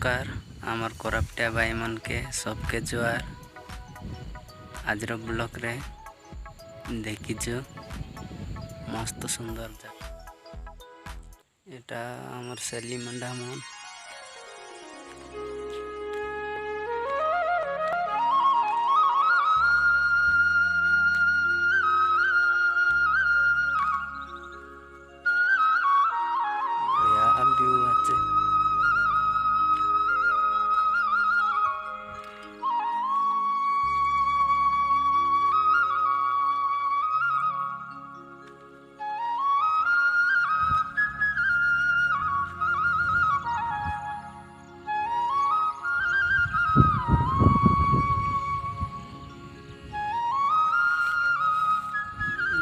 नमस्कार आमर कोरापटिया भाई मन के सबके जोहार। आज ब्लॉग रे देखीचु मस्त सुंदर एटा आमर सेली मंडा मन व्यू আছে।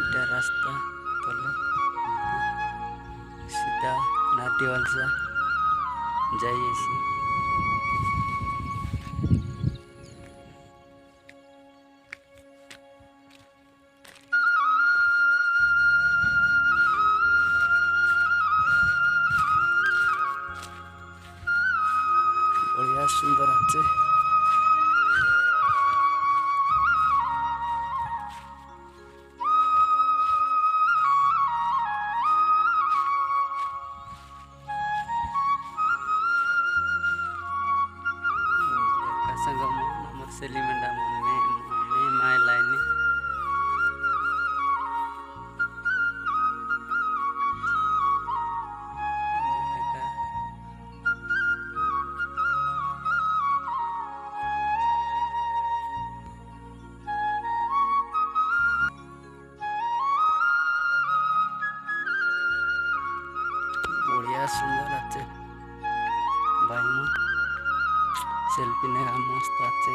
এটা রাস্তা তলে सीधा नाटीवाल से जाइए सी बढ़िया सुंदर আছে। nomor selim me mai lain बढ़िया सुंदर আছে भाई मो सेल्फी नेगा मस्त আছে।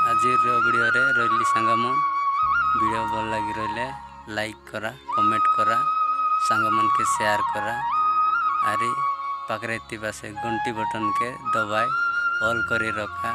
आज वीडियो रे रही सांग मन वीडियो भल लगी रही लाइक करा कमेंट करा सांग मन के शेयर करा आरे पाखरे से घंटी बटन के दबाए ऑल करी रखा।